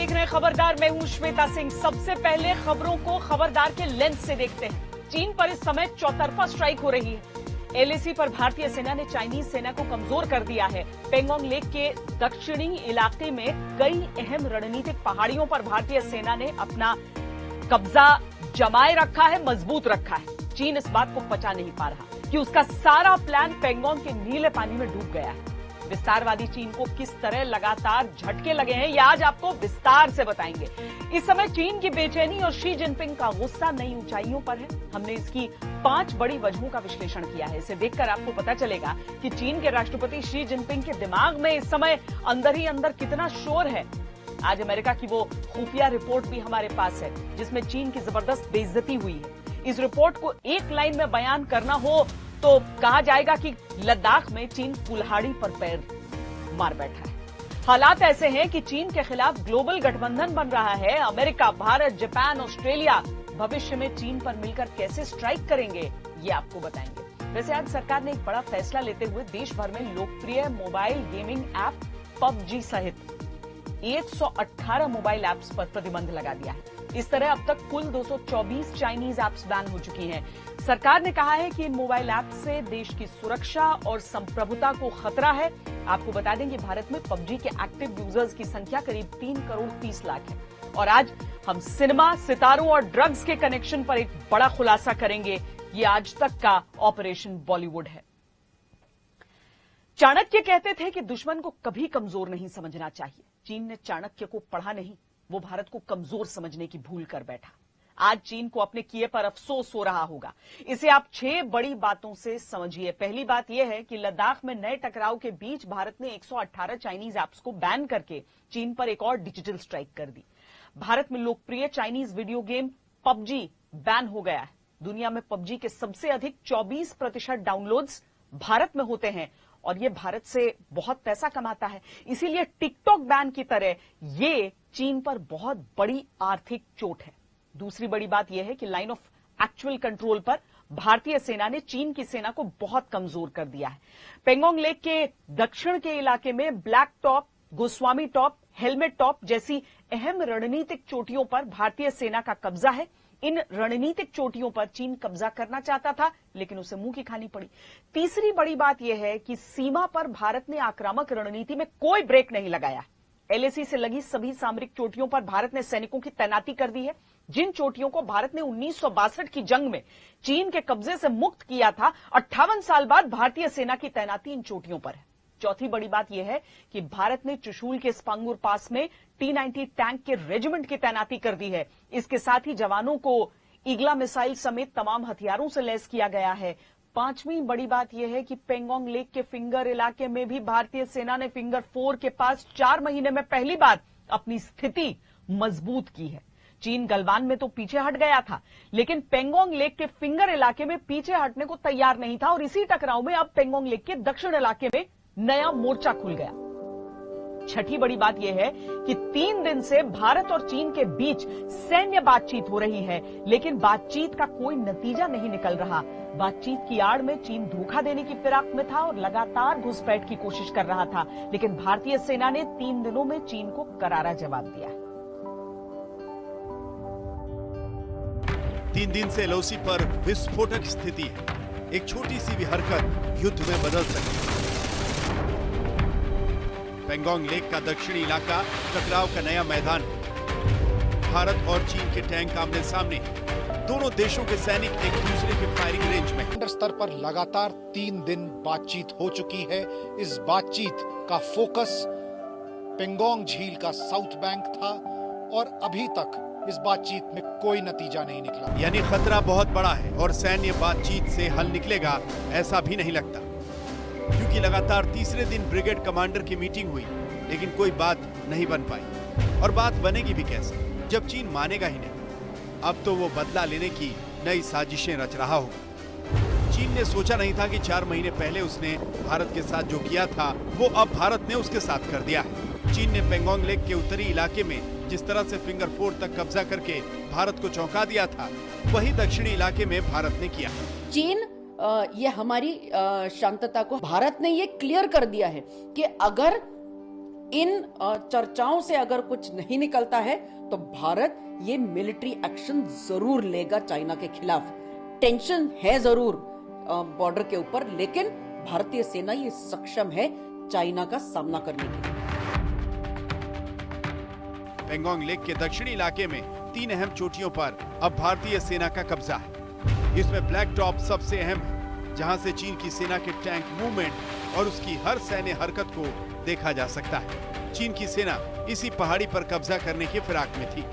देख रहे हैं खबरदार। मैं हूं श्वेता सिंह। सबसे पहले खबरों को खबरदार के लेंस से देखते हैं। चीन पर इस समय चौतरफा स्ट्राइक हो रही है। एलएसी पर भारतीय सेना ने चाइनीज सेना को कमजोर कर दिया है। पेंगोंग लेक के दक्षिणी इलाके में कई अहम रणनीतिक पहाड़ियों पर भारतीय सेना ने अपना कब्जा जमाए रखा है, मजबूत रखा है। चीन इस बात को पचा नहीं पा रहा कि उसका सारा प्लान पेंगोंग के नीले पानी में डूब गया है। विस्तारवादी चीन को किस तरह लगातार झटके लगे हैं, यह आज आपको विस्तार से बताएंगे। इस समय चीन की बेचैनी और शी जिनपिंग का गुस्सा नई ऊंचाइयों पर है। हमने इसकी 5 बड़ी वजहों का विश्लेषण किया है। इसे देखकर आपको पता चलेगा कि चीन के राष्ट्रपति शी जिनपिंग के दिमाग में इस समय अंदर ही अंदर कितना शोर है। आज अमेरिका की वो खुफिया रिपोर्ट भी हमारे पास है, जिसमें चीन की जबरदस्त बेइज्जती हुई है। इस रिपोर्ट को एक लाइन में बयान करना हो तो कहा जाएगा कि लद्दाख में चीन कुल्हाड़ी पर पैर मार बैठा है। हालात ऐसे हैं कि चीन के खिलाफ ग्लोबल गठबंधन बन रहा है। अमेरिका, भारत, जापान, ऑस्ट्रेलिया भविष्य में चीन पर मिलकर कैसे स्ट्राइक करेंगे, ये आपको बताएंगे। वैसे आज सरकार ने एक बड़ा फैसला लेते हुए देश भर में लोकप्रिय मोबाइल गेमिंग ऐप पबजी सहित 118 मोबाइल ऐप्स पर प्रतिबंध लगा दिया है। इस तरह अब तक कुल 224 चाइनीज ऐप्स बैन हो चुकी हैं। सरकार ने कहा है कि इन मोबाइल ऐप से देश की सुरक्षा और संप्रभुता को खतरा है। आपको बता दें कि भारत में पबजी के एक्टिव यूजर्स की संख्या करीब 3 करोड़ 30 लाख है। और आज हम सिनेमा, सितारों और ड्रग्स के कनेक्शन पर एक बड़ा खुलासा करेंगे। ये आज तक का ऑपरेशन बॉलीवुड है। चाणक्य कहते थे कि दुश्मन को कभी कमजोर नहीं समझना चाहिए। चीन ने चाणक्य को पढ़ा नहीं, वो भारत को कमजोर समझने की भूल कर बैठा। आज चीन को अपने किए पर अफसोस हो रहा होगा। इसे आप 6 बड़ी बातों से समझिए। पहली बात यह है कि लद्दाख में नए टकराव के बीच भारत ने 118 चाइनीज ऐप्स को बैन करके चीन पर एक और डिजिटल स्ट्राइक कर दी। भारत में लोकप्रिय Chinese video game PUBG ban हो गया है। दुनिया में पबजी के सबसे अधिक 24% डाउनलोड्स भारत में होते हैं और ये भारत से बहुत पैसा कमाता है। इसीलिए टिकटॉक बैन की तरह ये चीन पर बहुत बड़ी आर्थिक चोट है। दूसरी बड़ी बात यह है कि लाइन ऑफ एक्चुअल कंट्रोल पर भारतीय सेना ने चीन की सेना को बहुत कमजोर कर दिया है। पेंगोंग लेक के दक्षिण के इलाके में black top, Goswami top, helmet top जैसी अहम रणनीतिक चोटियों पर भारतीय सेना का कब्जा है। इन रणनीतिक चोटियों पर चीन कब्जा करना चाहता था, लेकिन उसे मुंह की खानी पड़ी। तीसरी बड़ी बात यह है कि सीमा पर भारत ने आक्रामक रणनीति में कोई ब्रेक नहीं लगाया। एलएसी से लगी सभी सामरिक चोटियों पर भारत ने सैनिकों की तैनाती कर दी है। जिन चोटियों को भारत ने 1962 की जंग में चीन के कब्जे से मुक्त किया था, 58 साल बाद भारतीय सेना की तैनाती इन चोटियों पर है। चौथी बड़ी बात यह है कि भारत ने चुशूल के स्पांगुर पास में T-90 टैंक के रेजिमेंट की तैनाती कर दी है। इसके साथ ही जवानों को ईगला मिसाइल समेत तमाम हथियारों से लैस किया गया है। पांचवी बड़ी बात यह है कि पेंगोंग लेक के फिंगर इलाके में भी भारतीय सेना ने फिंगर 4 के पास 4 महीने में पहली बार अपनी स्थिति मजबूत की है। चीन गलवान में तो पीछे हट गया था, लेकिन पेंगोंग लेक के फिंगर इलाके में पीछे हटने को तैयार नहीं था और इसी टकराव में अब पेंगोंग लेक के दक्षिण इलाके में नया मोर्चा खुल गया। छठी बड़ी बात यह है कि 3 दिन से भारत और चीन के बीच सैन्य बातचीत हो रही है, लेकिन बातचीत का कोई नतीजा नहीं निकल रहा। बातचीत की आड़ में चीन धोखा देने की फिराक में था और लगातार घुसपैठ की कोशिश कर रहा था, लेकिन भारतीय सेना ने 3 दिनों में चीन को करारा जवाब दिया। 3 दिन से एलओसी पर विस्फोटक स्थिति है। एक छोटी सी भी हरकत युद्ध में बदल सकती है। पेंगोंग लेक का दक्षिणी इलाका टकराव का नया मैदान है। भारत और चीन के टैंक आमने सामने, दोनों देशों के सैनिक एक दूसरे के फायरिंग रेंज में। कमांडर स्तर पर लगातार 3 दिन बातचीत हो चुकी है। इस बातचीत का फोकस पेंगोंग झील का साउथ बैंक था और अभी तक इस बातचीत में कोई नतीजा नहीं निकला। यानी खतरा बहुत बड़ा है और सैन्य बातचीत से हल निकलेगा ऐसा भी नहीं लगता, क्योंकि लगातार तीसरे दिन ब्रिगेड कमांडर की मीटिंग हुई, लेकिन कोई बात नहीं बन पाई। और बात बनेगी भी कैसे जब चीन मानेगा ही नहीं। अब तो वो बदला लेने की नई साजिशें रच रहा होगा। चीन ने सोचा नहीं था कि 4 महीने पहले उसने भारत के साथ जो किया था वो अब भारत ने उसके साथ कर दिया है। चीन ने पेंगोंग लेक के उत्तरी इलाके में जिस तरह से फिंगर 4 तक कब्जा करके भारत को चौंका दिया था, वही दक्षिणी इलाके में भारत ने किया। चीन ये हमारी शांतता को, भारत ने ये क्लियर कर दिया है कि अगर इन चर्चाओं से अगर कुछ नहीं निकलता है तो भारत ये मिलिट्री एक्शन जरूर लेगा चाइना के खिलाफ। टेंशन है जरूर बॉर्डर के ऊपर, लेकिन भारतीय सेना ये सक्षम है चाइना का सामना करने के लिए। पेंगोंग लेक के दक्षिणी इलाके में 3 अहम चोटियों पर अब भारतीय सेना का कब्जा है। इसमें ब्लैक टॉप सबसे अहम है, जहां से चीन की सेना के टैंक मूवमेंट और उसकी हर सैन्य हरकत को देखा जा सकता है। चीन की सेना इसी पहाड़ी पर कब्जा करने की फिराक में थी,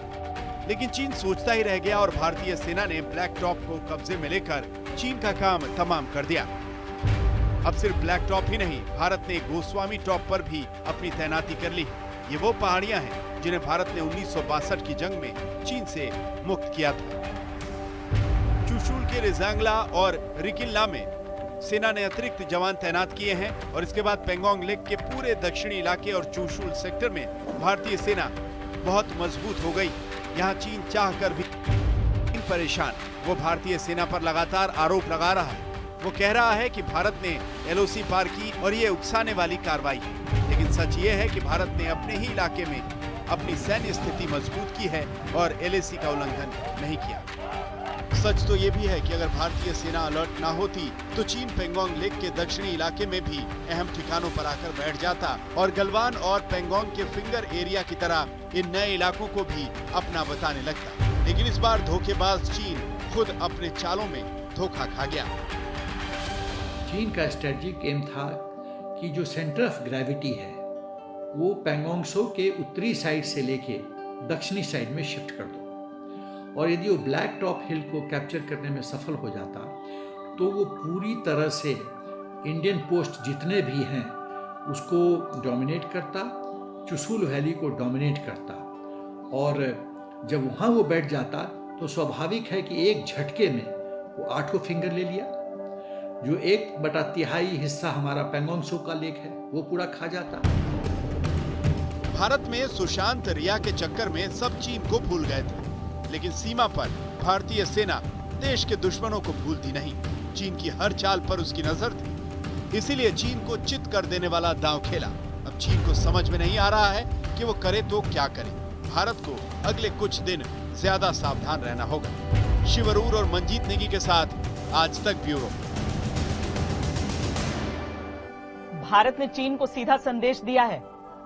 लेकिन चीन सोचता ही रह गया और भारतीय सेना ने ब्लैक टॉप को कब्जे में लेकर चीन का काम तमाम कर दिया। अब सिर्फ ब्लैक टॉप ही नहीं, भारत ने गोस्वामी टॉप पर भी अपनी तैनाती कर ली। ये वो पहाड़ियां हैं जिन्हें भारत ने 1962 की जंग में चीन से मुक्त किया था। चुशुल के रिजांगला और रिकिनला में सेना ने अतिरिक्त जवान तैनात किए हैं और इसके बाद पेंगोंग लेक के पूरे दक्षिणी इलाके और चुशुल सेक्टर में भारतीय सेना बहुत मजबूत हो गई। यहाँ चीन चाहकर भी परेशान। वो भारतीय सेना पर लगातार आरोप लगा रहा है। वो कह रहा है कि भारत ने एलओसी पार की और ये उकसाने वाली कार्रवाई है, लेकिन सच ये है कि भारत ने अपने ही इलाके में अपनी सैन्य स्थिति मजबूत की है और एलएसी का उल्लंघन नहीं किया। सच तो ये भी है कि अगर भारतीय सेना अलर्ट ना होती तो चीन पेंगोंग लेक के दक्षिणी इलाके में भी अहम ठिकानों पर आकर बैठ जाता और गलवान और पेंगोंग के फिंगर एरिया की तरह इन नए इलाकों को भी अपना बताने लगता। लेकिन इस बार धोखेबाज चीन खुद अपने चालों में धोखा खा गया। चीन का स्ट्रेटजिक एम था कि जो सेंटर ऑफ ग्रेविटी है वो पेंगोंग त्सो के उत्तरी साइड से लेके दक्षिणी साइड में शिफ्ट कर दो, और यदि वो ब्लैक टॉप हिल को कैप्चर करने में सफल हो जाता तो वो पूरी तरह से इंडियन पोस्ट जितने भी हैं उसको डोमिनेट करता, चुशुल वैली को डोमिनेट करता, और जब वहाँ वो बैठ जाता तो स्वाभाविक है कि एक झटके में वो 8 फिंगर ले लिया। जो 1/3 हिस्सा हमारा पेंगोंग त्सो का लेक है वो पूरा खा जाता। भारत में सुशांत रिया के चक्कर में सब चीन को भूल गए थे, लेकिन सीमा पर भारतीय सेना देश के दुश्मनों को भूलती नहीं। चीन की हर चाल पर उसकी नजर थी, इसीलिए चीन को चित कर देने वाला दांव खेला। अब चीन को समझ में नहीं आ रहा है कि वो करे तो क्या करे। भारत को अगले कुछ दिन ज्यादा सावधान रहना होगा। शिव अरोरा और मंजीत नेगी के साथ आज तक ब्यूरो। भारत ने चीन को सीधा संदेश दिया है,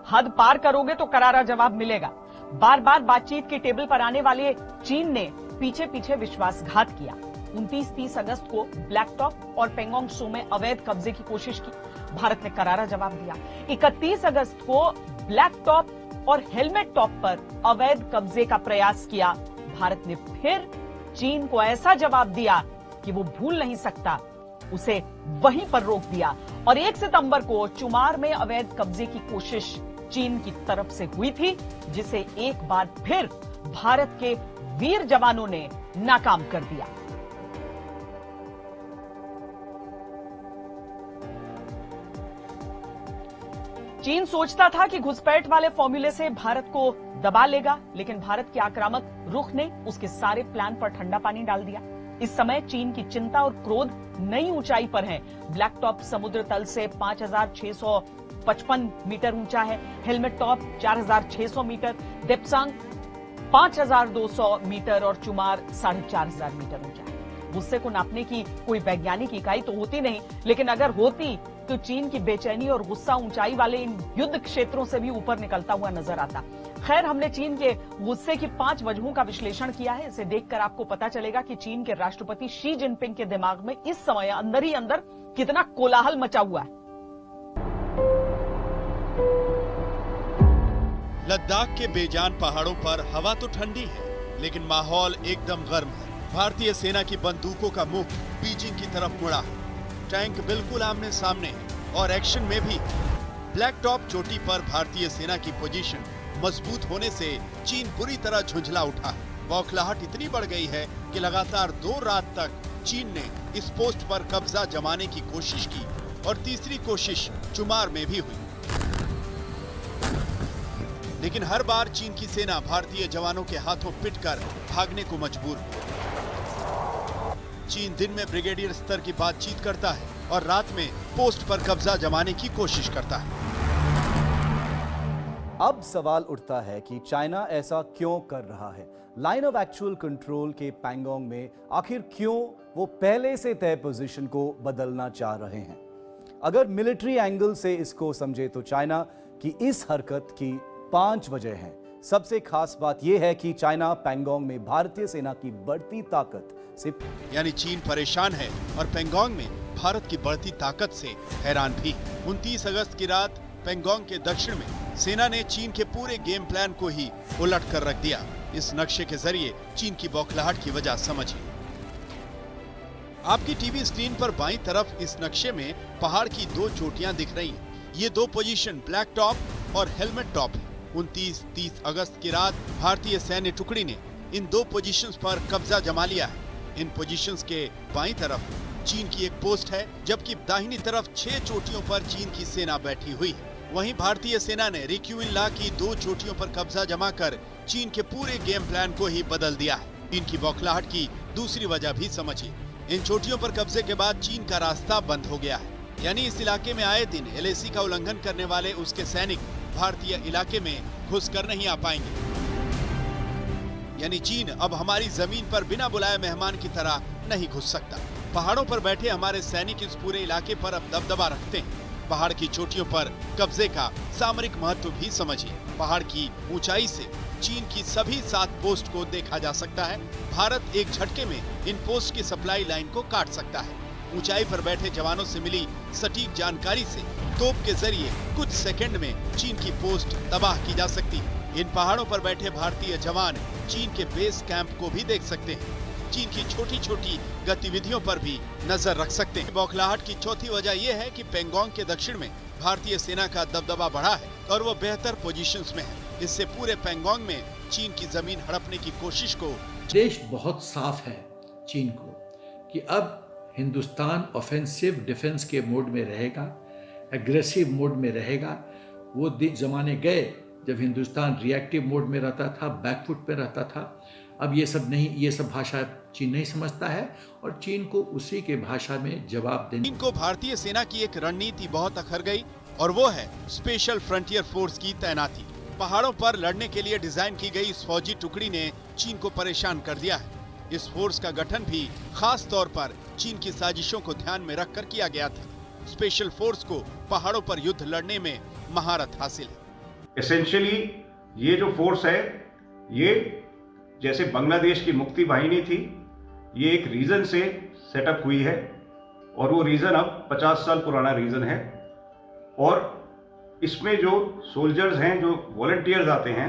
हद पार करोगे तो करारा जवाब मिलेगा। बार बार बातचीत के टेबल पर आने वाले चीन ने पीछे पीछे विश्वासघात किया। 29-30 अगस्त को ब्लैक टॉप और पेंगोंग त्सो में अवैध कब्जे की कोशिश की, भारत ने करारा जवाब दिया। 31 अगस्त को ब्लैक टॉप और हेलमेट टॉप पर अवैध कब्जे का प्रयास किया, भारत ने फिर चीन को ऐसा जवाब दिया कि वो भूल नहीं सकता, उसे वहीं पर रोक दिया। और 1 सितंबर को चुमार में अवैध कब्जे की कोशिश चीन की तरफ से हुई थी, जिसे एक बार फिर भारत के वीर जवानों ने नाकाम कर दिया। चीन सोचता था कि घुसपैठ वाले फॉर्मूले से भारत को दबा लेगा, लेकिन भारत के आक्रामक रुख ने उसके सारे प्लान पर ठंडा पानी डाल दिया। इस समय चीन की चिंता और क्रोध नई ऊंचाई पर है। ब्लैक टॉप समुद्र तल से 5655 मीटर ऊंचा है, helmet top 4600 metre, Depsang 5200 metre और चुमार 4500 मीटर ऊंचा है। गुस्से को नापने की कोई वैज्ञानिक इकाई तो होती नहीं, लेकिन अगर होती तो चीन की बेचैनी और गुस्सा ऊंचाई वाले इन युद्ध क्षेत्रों से भी ऊपर निकलता हुआ नजर आता। खैर, हमने चीन के गुस्से की 5 वजहों का विश्लेषण किया है। इसे देखकर आपको पता चलेगा कि चीन के राष्ट्रपति शी जिनपिंग के दिमाग में इस समय अंदर ही अंदर कितना कोलाहल मचा हुआ है। लद्दाख के बेजान पहाड़ों पर हवा तो ठंडी है, लेकिन माहौल एकदम गर्म है। भारतीय सेना की बंदूकों का मुख बीजिंग की तरफ मुड़ा है, टैंक बिल्कुल आमने सामने है और एक्शन में भी। ब्लैक टॉप चोटी पर भारतीय सेना की पोजीशन मजबूत होने से चीन बुरी तरह झुंझला उठा है। बौखलाहट इतनी बढ़ गई है कि लगातार 2 रात तक चीन ने इस पोस्ट पर कब्जा जमाने की कोशिश की और तीसरी कोशिश चुमार में भी हुई, लेकिन हर बार चीन की सेना भारतीय जवानों के हाथों पिटकर भागने को मजबूर हुई। चीन दिन में ब्रिगेडियर स्तर की बातचीत करता है और रात में पोस्ट पर कब्जा जमाने की कोशिश करता है। अब सवाल उठता है कि चाइना ऐसा क्यों कर रहा है। लाइन ऑफ एक्चुअल कंट्रोल के पैंगोंग में आखिर क्यों वो पहले से तय पोजीशन को बदलना चाह रहे हैं। अगर मिलिट्री एंगल से इसको समझे तो चाइना की इस हरकत की 5 वजह हैं। सबसे खास बात यह है कि चाइना पैंगोंग में भारतीय सेना की बढ़ती ताकत से यानी चीन परेशान है और पैंगोंग में भारत की बढ़ती ताकत से हैरान भी। 29 अगस्त की रात पैंगोंग के दक्षिण में सेना ने चीन के पूरे गेम प्लान को ही उलट कर रख दिया। इस नक्शे के जरिए चीन की बौखलाहट की वजह समझिए। आपकी टीवी स्क्रीन पर बाईं तरफ इस नक्शे में पहाड़ की 2 चोटियां दिख रही हैं। ये 2 पोजीशन ब्लैक टॉप और हेलमेट टॉप है। 29-30 अगस्त की रात भारतीय सैन्य टुकड़ी ने इन 2 पोजीशंस पर कब्जा जमा लिया है। इन पोजीशंस के बाईं तरफ चीन की एक पोस्ट है, जबकि दाहिनी तरफ 6 चोटियों पर चीन की सेना बैठी हुई है। वहीं भारतीय सेना ने रिक्यूइनला की 2 चोटियों पर कब्जा जमाकर चीन के पूरे गेम प्लान को ही बदल दिया है। चीन की बौखलाहट की दूसरी वजह भी समझिए। इन चोटियों पर कब्जे के बाद चीन का रास्ता बंद हो गया है, यानी इस इलाके में आए दिन LAC का उल्लंघन करने वाले उसके सैनिक भारतीय इलाके में घुसकर नहीं आ पाएंगे। यानी चीन अब हमारी जमीन पर बिना बुलाए मेहमान की तरह नहीं घुस सकता। पहाड़ों पर बैठे हमारे सैनिक इस पूरे इलाके पर अब दबदबा रखते हैं। पहाड़ की चोटियों पर कब्जे का सामरिक महत्व भी समझिए। पहाड़ की ऊंचाई से चीन की सभी 7 पोस्ट को देखा जा सकता है। भारत एक झटके में इन पोस्ट की सप्लाई लाइन को काट सकता है। ऊंचाई पर बैठे जवानों से मिली सटीक जानकारी से तोप के जरिए कुछ सेकंड में चीन की पोस्ट तबाह की जा सकती है। इन पहाड़ों पर बैठे भारतीय जवान चीन के बेस कैंप को भी देख सकते हैं। चीन की छोटी छोटी गतिविधियों पर भी नजर रख सकते हैं। बौखलाहट की चौथी वजह यह है कि पैंगोंग के दक्षिण में भारतीय सेना का दबदबा बढ़ा है और वो बेहतर पोजीशंस में है। इससे पूरे पैंगोंग में चीन की जमीन हड़पने की कोशिश को देश बहुत साफ है चीन को कि अब हिंदुस्तान ऑफेंसिव डिफेंस के मोड में रहेगा, एग्रेसिव मोड में रहेगा। वो दिन जमाने गए जब हिंदुस्तान रिएक्टिव मोड में रहता था, बैकफुट पे रहता था। अब ये सब नहीं, ये सब भाषा चीन नहीं समझता है और चीन को उसी के भाषा में जवाब देने। चीन को भारतीय सेना की एक रणनीति बहुत अखर गई और वो है स्पेशल फ्रंटियर फोर्स की तैनाती। पहाड़ों पर लड़ने के लिए डिजाइन की गई इस फौजी टुकड़ी ने चीन को परेशान कर दिया है। इस फोर्स का गठन भी खास तौर पर चीन की साजिशों को ध्यान में रखकर किया गया था। स्पेशल फोर्स को पहाड़ों पर युद्ध लड़ने में महारत हासिल है। एसेंशियली ये जो फोर्स है, ये जैसे बांग्लादेश की मुक्ति वाहिनी थी, ये एक रीजन से सेटअप हुई है और वो रीजन अब 50 साल पुराना रीजन है। और इसमें जो सोल्जर्स हैं, जो वॉलंटियर्स आते हैं,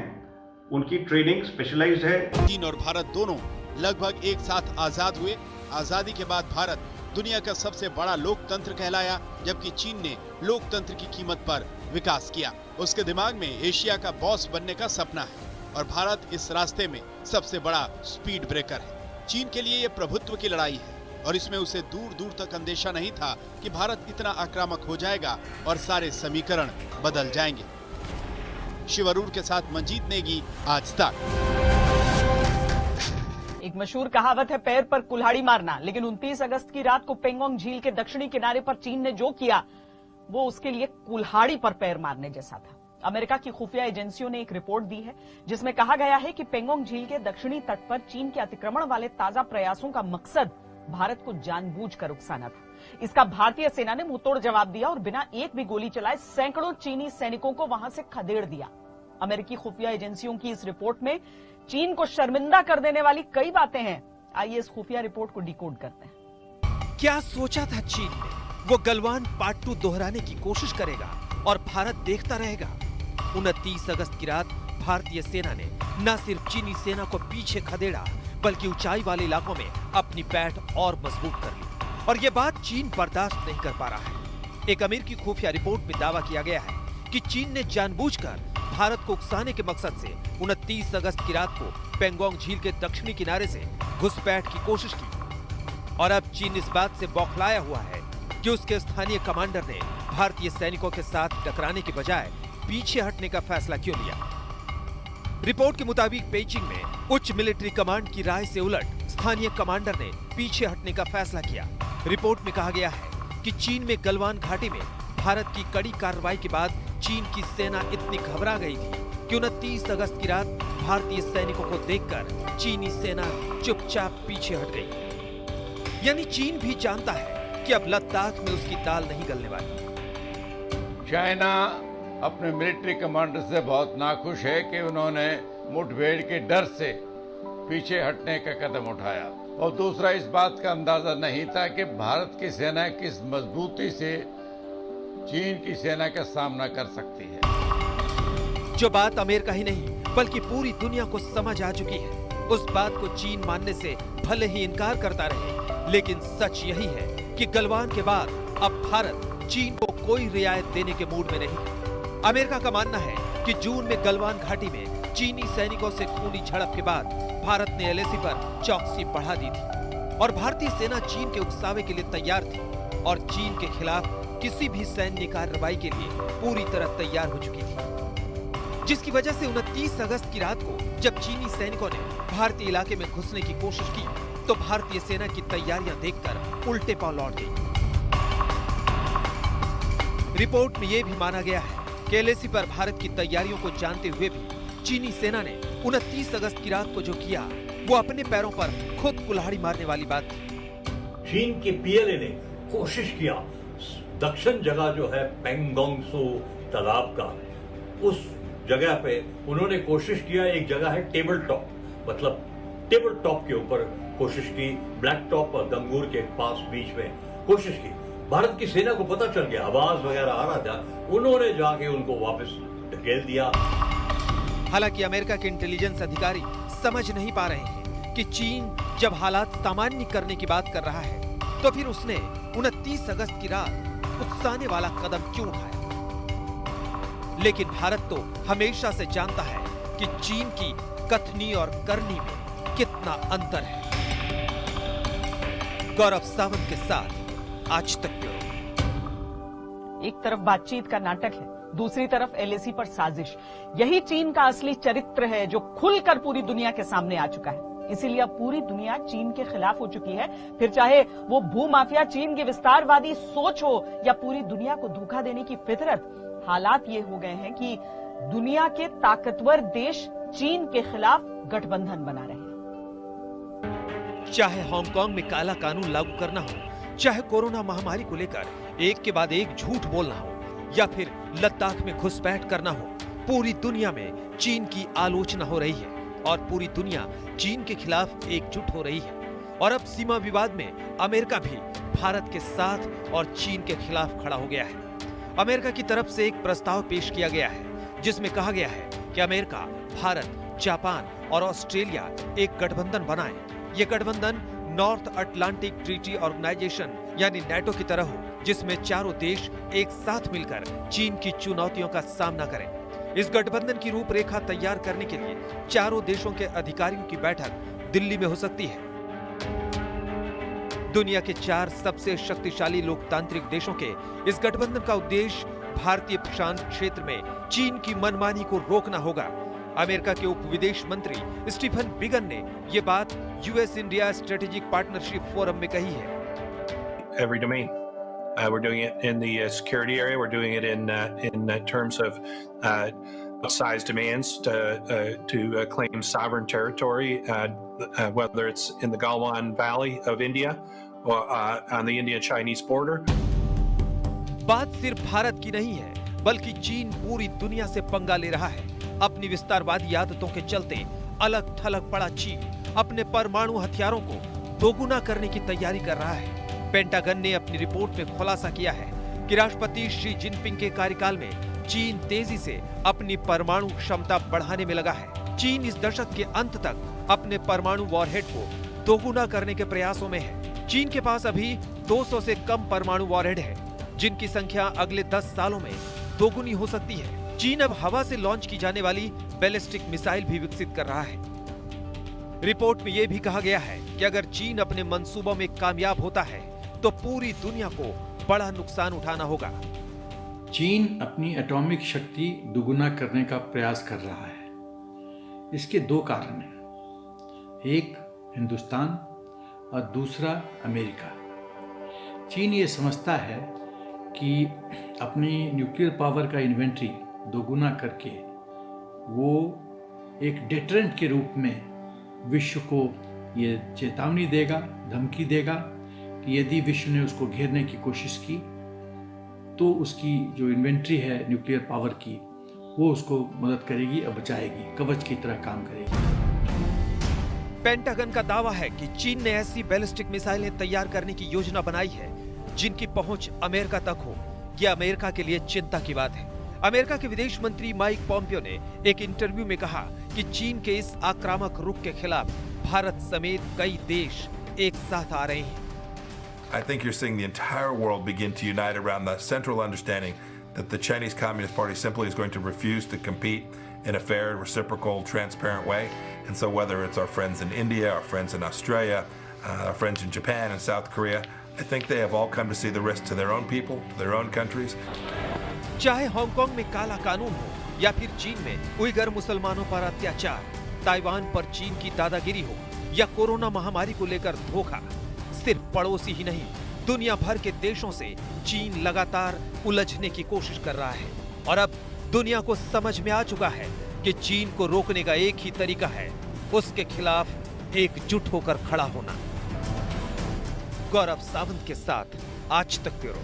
उनकी ट्रेनिंग स्पेशलाइज्ड है। चीन और भारत दोनों लगभग एक साथ आजाद हुए। आजादी के बाद भारत दुनिया का सबसे बड़ा लोकतंत्र कहलाया, जबकि चीन ने लोकतंत्र की कीमत पर विकास किया। उसके दिमाग में एशिया का बॉस बनने का सपना है और भारत इस रास्ते में सबसे बड़ा स्पीड ब्रेकर है। चीन के लिए ये प्रभुत्व की लड़ाई है और इसमें उसे दूर दूर तक अंदेशा नहीं था कि भारत इतना आक्रामक हो जाएगा और सारे समीकरण बदल जाएंगे। शिव अरूर के साथ मंजीत नेगी, आज तक। एक मशहूर कहावत है, पैर पर कुल्हाड़ी मारना, लेकिन 29 अगस्त की रात को पेंगोंग झील के दक्षिणी किनारे पर चीन ने जो किया वो उसके लिए कुल्हाड़ी पर पैर मारने जैसा था। अमेरिका की खुफिया एजेंसियों ने एक रिपोर्ट दी है जिसमें कहा गया है कि पेंगोंग झील के दक्षिणी तट पर चीन के अतिक्रमण वाले ताजा प्रयासों का मकसद भारत को जानबूझकर उकसाना था। इसका भारतीय सेना ने मुंहतोड़ जवाब दिया और बिना एक भी गोली चलाए सैकड़ों चीनी सैनिकों को वहां से खदेड़ दिया। अमेरिकी खुफिया एजेंसियों की इस रिपोर्ट में चीन को शर्मिंदा कर देने वाली कई बातें हैं। आइए इस खुफिया रिपोर्ट को डिकोड करते हैं। क्या सोचा था चीन ने? वो गलवान पार्ट 2 दोहराने की कोशिश करेगा और भारत देखता रहेगा। 29 अगस्त की रात भारतीय सेना ने न सिर्फ चीनी सेना को पीछे खदेड़ा, बल्कि ऊंचाई वाले इलाकों में अपनी पैठ और मजबूत कर ली। और ये बात चीन बर्दाश्त नहीं कर पा रहा है। एक अमेरिकी खुफिया रिपोर्ट में दावा किया गया है कि चीन ने जानबूझकर भारत को उकसाने के मकसद से 29 अगस्त की रात को पेंगोंग झील के दक्षिणी किनारे से घुसपैठ की कोशिश की। और अब चीन इस बात से बौखलाया हुआ है कि उसके स्थानीय कमांडर ने भारतीय सैनिकों के साथ टकराने के बजाय पीछे हटने का फैसला क्यों लिया। रिपोर्ट के मुताबिक पेइचिंग में उच्च मिलिट्री कमांड की राय से उलट स्थानीय कमांडर ने पीछे हटने का फैसला किया। रिपोर्ट में कहा गया है कि चीन में गलवान घाटी में भारत की कड़ी कार्रवाई के बाद चीन की सेना इतनी घबरा गई थी कि 29 अगस्त की रात भारतीय सैनिकों को देखकर चीनी सेना चुपचाप पीछे हट गई। यानी चीन भी जानता है कि अब लद्दाख में उसकी दाल नहीं गलने वाली। चाइना अपने मिलिट्री कमांडर से बहुत नाखुश है कि उन्होंने मुठभेड़ के डर से पीछे हटने का कदम उठाया, और दूसरा इस बात का अंदाजा नहीं था कि भारत की सेना किस मजबूती से चीन की सेना का सामना कर सकती है। जो बात अमेरिका ही नहीं बल्कि पूरी दुनिया को समझ आ चुकी है, उस बात को चीन मानने से भले ही इनकार करता रहे, लेकिन सच यही है कि गलवान के बाद अब भारत चीन को कोई रियायत देने के मूड में नहीं। अमेरिका का मानना है कि जून में गलवान घाटी में चीनी सैनिकों से खूनी झड़प के बाद भारत ने एलएसी पर चौकसी बढ़ा दी थी और भारतीय सेना चीन के उकसावे के लिए तैयार थी और चीन के खिलाफ किसी भी सैन्य कार्रवाई के लिए पूरी तरह तैयार हो चुकी थी, जिसकी वजह से 29 अगस्त की रात को जब चीनी सैनिकों ने भारतीय इलाके में घुसने की कोशिश की तो भारतीय सेना की तैयारियां देखकर उल्टे पांव लौट गई। रिपोर्ट में यह भी माना गया है कि एलएसी पर भारत की तैयारियों को जानते हुए भी चीनी सेना ने 29 अगस्त की रात को जो किया वो अपने पैरों पर खुद कुल्हाड़ी मारने वाली बात थी। चीन के पीएलए ने कोशिश किया दक्षिण जगह जो है पेंगोंग त्सो तालाब का, उस जगह पे उन्होंने कोशिश किया, एक जगह है टेबल टॉप, मतलब टेबल टॉप के ऊपर कोशिश की, ब्लैक टॉप और गंगूर के पास बीच में कोशिश की। भारत की सेना को पता चल गया, आवाज वगैरह आ रहा था, उन्होंने जाके उनको वापस ढकेल दिया। हालांकि अमेरिका के इंटेलिजेंस अधिकारी समझ नहीं पा रहे हैं कि चीन जब हालात सामान्य करने की बात कर रहा है तो फिर उसने 29 अगस्त की रात उकसाने वाला कदम क्यों उठाया। लेकिन भारत तो हमेशा से जानता है कि चीन की कथनी और करनी में कितना अंतर है। गौरव सावंत के साथ आज तक ब्यूरो। एक तरफ बातचीत का नाटक है, दूसरी तरफ एलएसी पर साजिश। यही चीन का असली चरित्र है जो खुलकर पूरी दुनिया के सामने आ चुका है। इसीलिए अब पूरी दुनिया चीन के खिलाफ हो चुकी है, फिर चाहे वो भूमाफिया चीन की विस्तारवादी सोच हो या पूरी दुनिया को धोखा देने की फितरत। हालात ये हो गए हैं कि दुनिया के ताकतवर देश चीन के खिलाफ गठबंधन बना रहे हैं। चाहे हांगकांग में काला कानून लागू करना हो, चाहे कोरोना महामारी को लेकर एक के बाद एक झूठ बोलना हो, या फिर लद्दाख में घुसपैठ करना हो, पूरी दुनिया में चीन की आलोचना हो रही है और पूरी दुनिया चीन के खिलाफ एकजुट हो रही है। और अब सीमा विवाद में अमेरिका भी भारत के साथ और चीन के खिलाफ खड़ा हो गया है। अमेरिका की तरफ से एक प्रस्ताव पेश किया गया है जिसमें कहा गया है कि अमेरिका, भारत, जापान और ऑस्ट्रेलिया एक गठबंधन बनाए। ये गठबंधन नॉर्थ अटलांटिक ट्रीटी ऑर्गेनाइजेशन यानी नेटो की तरह हो, जिसमें चारों देश एक साथ मिलकर चीन की चुनौतियों का सामना करें। इस गठबंधन की रूपरेखा तैयार करने के लिए चारों देशों के अधिकारियों की बैठक दिल्ली में हो सकती है। दुनिया के 4 सबसे शक्तिशाली लोकतांत्रिक देशों के इस गठबंधन का उद्देश्य भारतीय प्रशांत क्षेत्र में चीन की मनमानी को रोकना होगा। अमेरिका के उप विदेश मंत्री स्टीफन बिगन ने ये बात US India strategic partnership forum में कही है। Every domain. We're doing it in the security area. We're doing it in terms of size demands to claim sovereign territory, whether it's in the Galwan Valley of India or on the Indian-Chinese border. बात सिर्फ भारत की नहीं है, बल्कि चीन पूरी दुनिया से पंगा ले रहा है। अपनी विस्तारवादी आदतों के चलते अलग थलग पड़ा चीन अपने परमाणु हथियारों को दोगुना करने की तैयारी कर रहा है। पेंटागन ने अपनी रिपोर्ट में खुलासा किया है कि राष्ट्रपति शी जिनपिंग के कार्यकाल में चीन तेजी से अपनी परमाणु क्षमता बढ़ाने में लगा है। चीन इस दशक के अंत तक अपने परमाणु वॉरहेड को दोगुना करने के प्रयासों में है। चीन के पास अभी 200 से कम परमाणु वॉरहेड है, जिनकी संख्या अगले 10 सालों में दोगुनी हो सकती है। चीन अब हवा से लॉन्च की जाने वाली बैलिस्टिक मिसाइल भी विकसित कर रहा है। रिपोर्ट में यह भी कहा गया है कि अगर चीन अपने मंसूबों में कामयाब होता है तो पूरी दुनिया को बड़ा नुकसान उठाना होगा। चीन अपनी एटॉमिक शक्ति दुगुना करने का प्रयास कर रहा है। इसके 2 कारण हैं, एक हिंदुस्तान और दूसरा अमेरिका। चीन ये समझता है कि अपनी न्यूक्लियर पावर का इन्वेंट्री दोगुना करके वो एक डेटरेंट के रूप में विश्व को ये चेतावनी देगा, धमकी देगा कि यदि विश्व ने उसको घेरने की कोशिश की तो उसकी जो इन्वेंट्री है न्यूक्लियर पावर की वो उसको मदद करेगी और बचाएगी, कवच की तरह काम करेगी। पेंटागन का दावा है कि चीन ने ऐसी बैलिस्टिक मिसाइलें तैयार करने की योजना बनाई है जिनकी पहुंच अमेरिका तक हो। यह अमेरिका के लिए चिंता की बात है। अमेरिका के विदेश मंत्री माइक पॉम्पियो ने एक इंटरव्यू में कहा कि चीन के इस आक्रामक रुख के खिलाफ भारत समेत कई देश एक साथ आ रहे हैं। I think you're seeing the entire world begin to unite around the central understanding that the Chinese Communist Party simply is going to refuse to compete in a fair, reciprocal, transparent way. And so whether it's our friends in India, our friends in Australia, our friends in Japan and South Korea, I think they have all come to see the risk to their own people, to their own countries. चाहे Hong Kong में काला कानून हो या फिर चीन में Uyghur मुसलमानों पर अत्याचार, ताइवान पर चीन की दादागिरी हो या कोरोना महामारी को लेकर धोखा, सिर्फ पड़ोसी ही नहीं दुनिया भर के देशों से चीन लगातार उलझने की कोशिश कर रहा है। और अब दुनिया को समझ में आ चुका है कि चीन को रोकने का एक ही तरीका है, उसके खिलाफ एकजुट होकर खड़ा होना। गौरव सावंत के साथ आज तक ब्यूरो।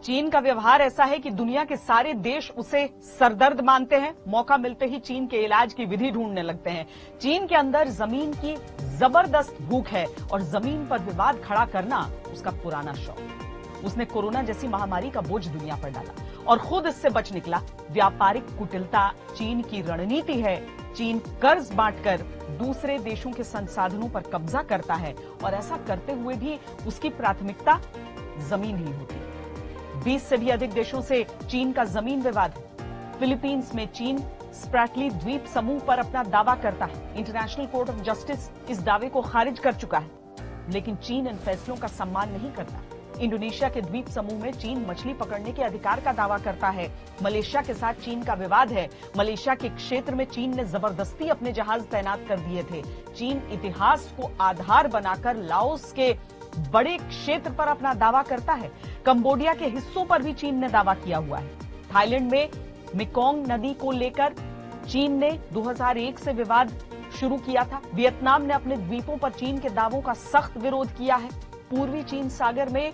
चीन का व्यवहार ऐसा है कि दुनिया के सारे देश उसे सरदर्द मानते हैं, मौका मिलते ही चीन के इलाज की विधि ढूंढने लगते हैं। चीन के अंदर जमीन की जबरदस्त भूख है और जमीन पर विवाद खड़ा करना उसका पुराना शौक। उसने कोरोना जैसी महामारी का बोझ दुनिया पर डाला और खुद इससे बच निकला। व्यापारिक कुटिलता चीन की रणनीति है। चीन कर्ज बांटकर दूसरे देशों के संसाधनों पर कब्जा करता है और ऐसा करते हुए भी उसकी प्राथमिकता जमीन ही होती है। 20 से भी अधिक देशों से चीन का जमीन विवाद है। फिलीपींस में चीन स्प्रैटली द्वीप समूह पर अपना दावा करता है। इंटरनेशनल कोर्ट ऑफ जस्टिस इस दावे को खारिज कर चुका है, लेकिन चीन इन फैसलों का सम्मान नहीं करता। इंडोनेशिया के द्वीप समूह में चीन मछली पकड़ने के अधिकार का दावा करता है। मलेशिया के साथ चीन का विवाद है। मलेशिया के क्षेत्र में चीन ने जबरदस्ती अपने जहाज तैनात कर दिए थे। चीन इतिहास को आधार बनाकर लाओस के बड़े क्षेत्र पर अपना दावा करता है। कंबोडिया के हिस्सों पर भी चीन ने दावा किया हुआ है। थाईलैंड में मेकोंग नदी को लेकर चीन ने 2001 से विवाद शुरू किया था। वियतनाम ने अपने द्वीपों पर चीन के दावों का सख्त विरोध किया है। पूर्वी चीन सागर में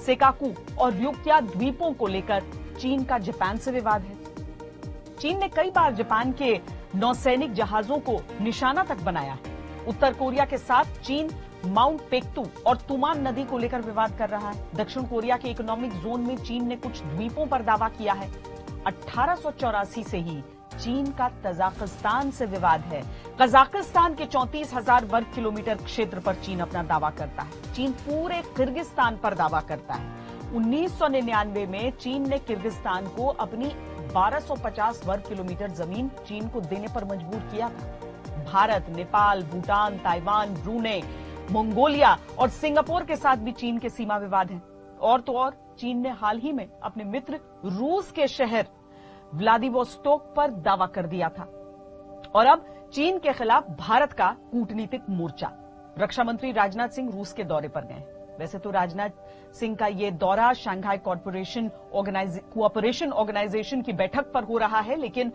सेकाकू और ryukyu द्वीपों को लेकर चीन का जापान से विवाद है। चीन ने कई बार जापान के नौसैनिक जहाजों को निशाना तक बनाया है। उत्तर कोरिया के साथ चीन माउंट पेक्तू और तुमान नदी को लेकर विवाद कर रहा है। दक्षिण कोरिया के इकोनॉमिक जोन में चीन ने कुछ द्वीपों पर दावा किया है। 1884 से ही चीन का तजाकिस्तान से विवाद है। कजाकिस्तान के 34,000 वर्ग किलोमीटर क्षेत्र पर चीन अपना दावा करता है। चीन पूरे किर्गिस्तान पर दावा करता है। 1999 में चीन ने किर्गिस्तान को अपनी 1250 वर्ग किलोमीटर जमीन चीन को देने पर मजबूर किया था। Bharat, Nepal, Bhutan, Taiwan, Brunei, Mongolia और सिंगापुर के साथ भी चीन के सीमा विवाद हैं। और तो और चीन ने हाल ही में अपने मित्र रूस के शहर व्लादिवोस्तोक पर दावा कर दिया था। और अब चीन के खिलाफ भारत का कूटनीतिक मोर्चा। रक्षा मंत्री राजनाथ सिंह रूस के दौरे पर गए। वैसे तो राजनाथ सिंह का ये दौरा शंघाई कोऑपरेशन ऑर्गेनाइजेशन की बैठक पर हो रहा है, लेकिन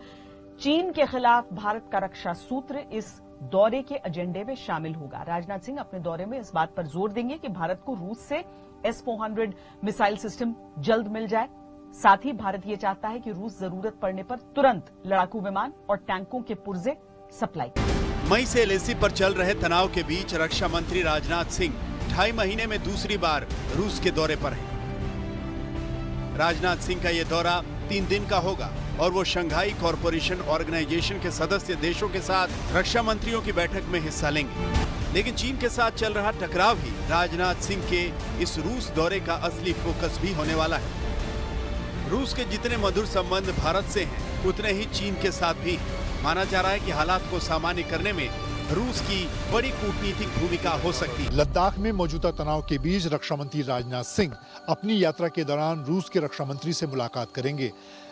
चीन के खिलाफ भारत का रक्षा सूत्र इस दौरे के एजेंडे में शामिल होगा। राजनाथ सिंह अपने दौरे में इस बात पर जोर देंगे कि भारत को रूस से S-400 मिसाइल सिस्टम जल्द मिल जाए। साथ ही भारत ये चाहता है कि रूस जरूरत पड़ने पर तुरंत लड़ाकू विमान और टैंकों के पुर्जे सप्लाई करे। मई से एलएसी पर चल रहे तनाव के बीच रक्षा मंत्री राजनाथ सिंह 2.5 महीने में दूसरी बार रूस के दौरे पर हैं। राजनाथ सिंह का यह दौरा 3 दिन का होगा और वो शंघाई कॉरपोरेशन ऑर्गेनाइजेशन के सदस्य देशों के साथ रक्षा मंत्रियों की बैठक में हिस्सा लेंगे। लेकिन चीन के साथ चल रहा टकराव ही राजनाथ सिंह के इस रूस दौरे का असली फोकस भी होने वाला है। रूस के जितने मधुर संबंध भारत से हैं, उतने ही चीन के साथ भी। माना जा रहा है कि हालात को सामान्य करने में रूस की बड़ी कूटनीतिक भूमिका हो सकती है। लद्दाख में मौजूदा तनाव के बीच रक्षा मंत्री राजनाथ सिंह अपनी यात्रा के दौरान रूस के रक्षा मंत्री से मुलाकात करेंगे।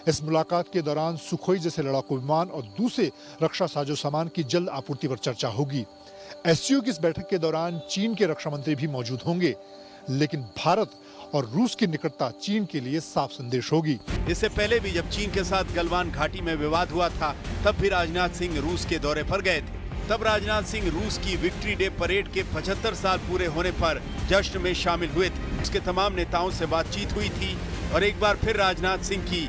इस मुलाकात के दौरान सुखोई जैसे लड़ाकू विमान और दूसरे रक्षा साजो सामान की जल्द आपूर्ति पर चर्चा होगी। एससीओ की इस बैठक के दौरान चीन के रक्षा मंत्री भी मौजूद होंगे, लेकिन भारत और रूस की निकटता चीन के लिए साफ संदेश होगी। इससे पहले भी जब चीन के साथ गलवान घाटी में विवाद हुआ था, तब भी राजनाथ सिंह रूस के दौरे पर गए थे। तब राजनाथ सिंह रूस की विक्ट्री डे परेड के 75 साल पूरे होने पर जश्न में शामिल हुए थे। उसके तमाम नेताओं से बातचीत हुई थी और एक बार फिर राजनाथ सिंह की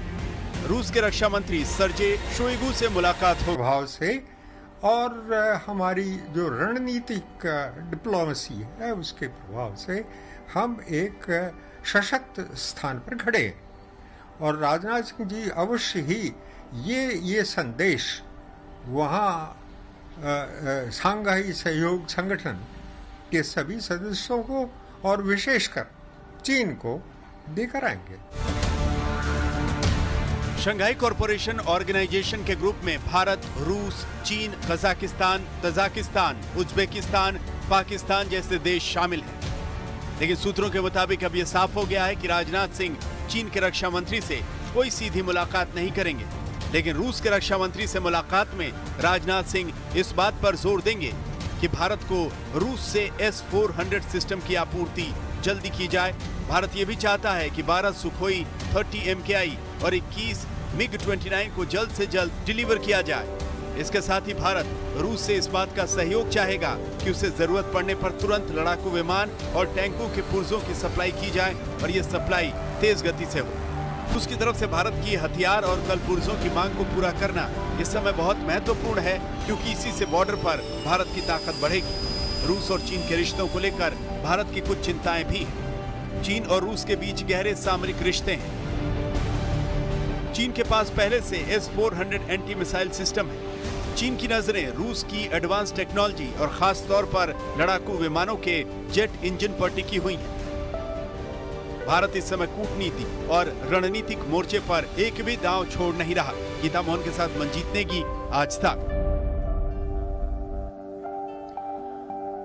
रूस के रक्षा मंत्री सर्जे शोइगु से मुलाकात हो। भाव से और हमारी जो रणनीतिक डिप्लोमेसी है उसके प्रभाव से हम एक सशक्त स्थान पर खड़े हैं और राजनाथ सिंह जी अवश्य ही ये संदेश वहाँ शांघाई सहयोग संगठन के सभी सदस्यों को और विशेषकर चीन को देकर आएंगे। शंघाई कॉरपोरेशन ऑर्गेनाइजेशन के ग्रुप में भारत, रूस, चीन, कजाकिस्तान, तजाकिस्तान, उज्बेकिस्तान, पाकिस्तान जैसे देश शामिल हैं। लेकिन सूत्रों के मुताबिक अब यह साफ हो गया है कि राजनाथ सिंह चीन के रक्षा मंत्री से कोई सीधी मुलाकात नहीं करेंगे, लेकिन रूस के रक्षा मंत्री से मुलाकात में राजनाथ सिंह इस बात पर जोर देंगे कि भारत को रूस से S-400 सिस्टम की आपूर्ति जल्दी की जाए। भारत ये भी चाहता है कि 12 सुखोई 30 MKI और 21 MiG-29 को जल्द से जल्द डिलीवर किया जाए। इसके साथ ही भारत रूस से इस बात का सहयोग चाहेगा कि उसे जरूरत पड़ने पर तुरंत लड़ाकू विमान और टैंकों के पुर्जों की सप्लाई की जाए और ये सप्लाई तेज गति से हो। रूस की तरफ से भारत की हथियार और कल पुर्जों की मांग को पूरा करना इस समय बहुत महत्वपूर्ण है, क्योंकि इसी से बॉर्डर पर भारत की ताकत बढ़ेगी। रूस और चीन के रिश्तों को लेकर भारत की कुछ चिंताएं भी हैं। चीन और रूस के बीच गहरे सामरिक रिश्ते हैं। चीन के पास पहले से S-400 एंटी मिसाइल सिस्टम है। चीन की नजरें रूस की एडवांस टेक्नोलॉजी और खास तौर पर लड़ाकू विमानों के जेट इंजन पर टिकी हुई है। भारत इस समय कूटनीति और रणनीतिक मोर्चे पर एक भी दांव छोड़ नहीं रहा। गीता मोहन के साथ मंजीत नेगी, आज तक।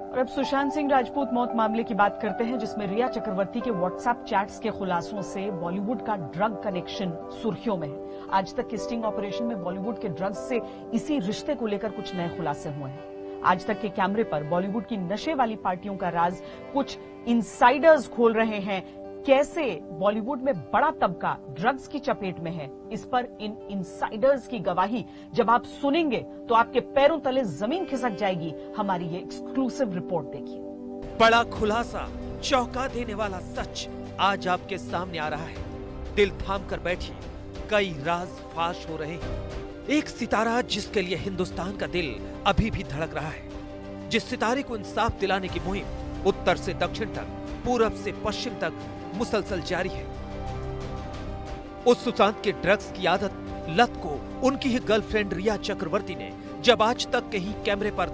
और अब सुशांत सिंह राजपूत मौत मामले की बात करते हैं, जिसमें रिया चक्रवर्ती के व्हाट्सएप चैट्स के खुलासों से बॉलीवुड का ड्रग कनेक्शन सुर्खियों में है। आज तक के स्टिंग ऑपरेशन में बॉलीवुड के ड्रग्स से इसी रिश्ते को लेकर कुछ नए खुलासे हुए हैं। आज तक के कैमरे पर बॉलीवुड की नशे वाली पार्टियों का राज कुछ इनसाइडर्स खोल रहे हैं। कैसे बॉलीवुड में बड़ा तबका ड्रग्स की चपेट में है, इस पर इन इनसाइडर्स की गवाही जब आप सुनेंगे तो आपके पैरों तले जमीन खिसक जाएगी। हमारी ये एक्सक्लूसिव रिपोर्ट देखिए। बड़ा खुलासा, चौंका देने वाला सच आज आपके सामने आ रहा है। दिल थाम कर बैठिए, कई राज फाश हो रहे हैं। एक सितारा जिसके लिए हिंदुस्तान का दिल अभी भी धड़क रहा है, जिस सितारे को इंसाफ दिलाने की मुहिम उत्तर से दक्षिण तक, पूरब से पश्चिम तक मुसलसल जारी है। उस सुशांत के ड्रग्स की आदत, लत को उनकी ही गर्लफ्रेंड रिया चक्रवर्ती ने जब आज तक के ही कैमरे पर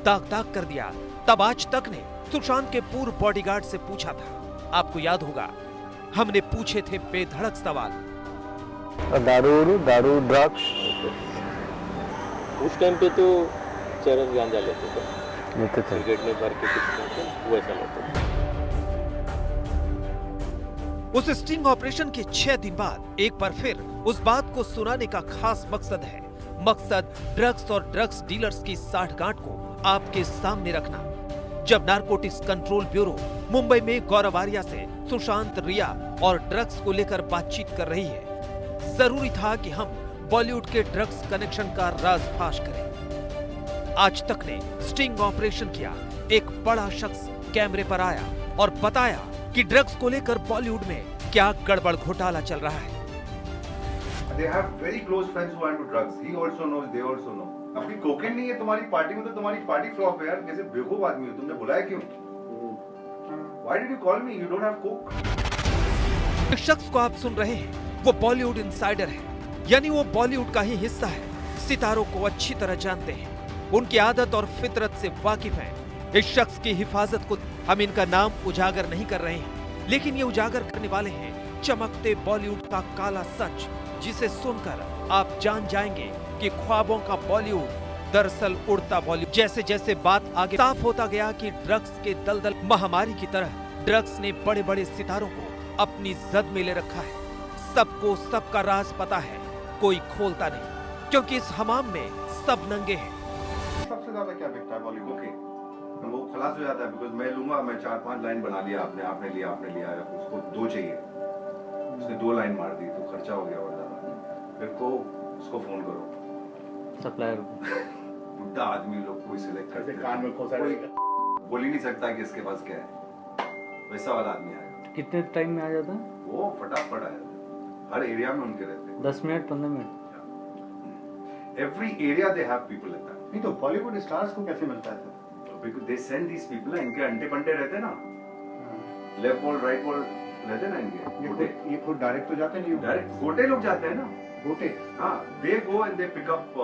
दाग कर दिया, तब आज तक ने सुशांत के पूर्व बॉडीगार्ड से पूछा था। आपको याद होगा, हमने पूछे थे बेधड़क सवाल। दारू ड्रग्स उस टाइम पे तो चरस गांजा लेते थे, सिगरेट में भर के कुछ वैसा लेते थे। उस स्टिंग ऑपरेशन के 6 दिन बाद एक बार फिर उस बात को सुनाने का खास मकसद है। मकसद ड्रग्स और ड्रग्स डीलर्स की साठगांठ को आपके सामने रखना। जब नारकोटिक्स कंट्रोल ब्यूरो मुंबई में गौरव आर्या से सुशांत, रिया और ड्रग्स को लेकर बातचीत कर रही है, जरूरी था कि हम बॉलीवुड के ड्रग्स कनेक्शन का राज फाश करें। आज तक ने स्टिंग ऑपरेशन किया, एक बड़ा शख्स कैमरे पर आया और बताया कि ड्रग्स को लेकर बॉलीवुड में क्या गड़बड़ घोटाला चल रहा है। They have very close friends who are into drugs. He also knows, they also know. अपनी कोकेन नहीं है तुम्हारी पार्टी में, तो तुम्हारी पार्टी फ्लॉप है यार। कैसे बेवकूफ आदमी हो, तुमने बुलाया क्यों? Why did you call me? You don't have coke. इस शख्स को आप सुन रहे हैं, वो बॉलीवुड इनसाइडर है, यानी वो बॉलीवुड का ही हिस्सा है। सितारों को अच्छी तरह जानते हैं, उनकी आदत और फितरत से वाकिफ हैं। इस शख्स की हिफाजत को हम इनका नाम उजागर नहीं कर रहे हैं, लेकिन ये उजागर करने वाले हैं चमकते बॉलीवुड का काला सच, जिसे सुनकर आप जान जाएंगे कि ख्वाबों का बॉलीवुड दरअसल उड़ता बॉलीवुड। जैसे जैसे बात आगे साफ होता गया कि ड्रग्स के दलदल महामारी की तरह ड्रग्स ने बड़े बड़े सितारों को अपनी जद में ले रखा है। सबको सबका राज पता है, कोई खोलता नहीं, क्योंकि इस हमाम में सब नंगे हैं। सबसे ज्यादा क्या बिकता है बॉलीवुड के? खलास हो जाता है, बिकॉज मैं लूंगा, मैं 4-5 लाइन बना लिया, आपने लिया, उसको 2 चाहिए, उसने 2 लाइन मार दी तो खर्चा हो गया और ज्यादा। फिर को उसको फोन करो सप्लायर बुढ़ा आदमी लोग कोई सिलेक्ट करते कान में खोसा कोई बोल ही नहीं सकता कि इसके पास क्या है, वैसा वाला आदमी आएगा। कितने टाइम में आ जाता है? वो फटाफट आया, हर एरिया में उनके रहते हैं 10 minute 15 minute. Every area they have people like that. नहीं तो बॉलीवुड स्टार्स को कैसे मिलता है? Because they send these people, इनके अंटे पंटे रहते हैं ना, लेफ्ट बॉल राइट बॉल रहते हैं ना इनके, ये खुद डायरेक्ट तो जाते नहीं, डायरेक्ट गोटे लोग जाते हैं ना, गोटे। हाँ, they go and they pick up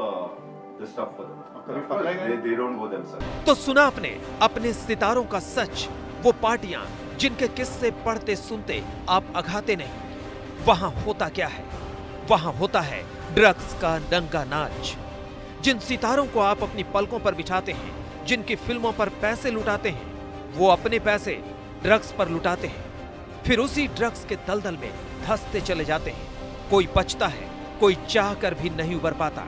the stuff for them, they don't go themselves. तो सुना आपने अपने सितारों का सच, वो पार्टियां जिनके किस्से पढ़ते सुनते आप अघाते नहीं। वहां होता क्या है? वहां होता है ड्रग्स का नंगा नाच। जिन सितारों को आप अपनी पलकों पर बिछाते हैं, जिनकी फिल्मों पर पैसे लुटाते हैं, वो अपने पैसे ड्रग्स पर लुटाते हैं, फिर उसी ड्रग्स के दलदल में धंसते चले जाते हैं। कोई बचता है, कोई चाह कर भी नहीं उबर पाता।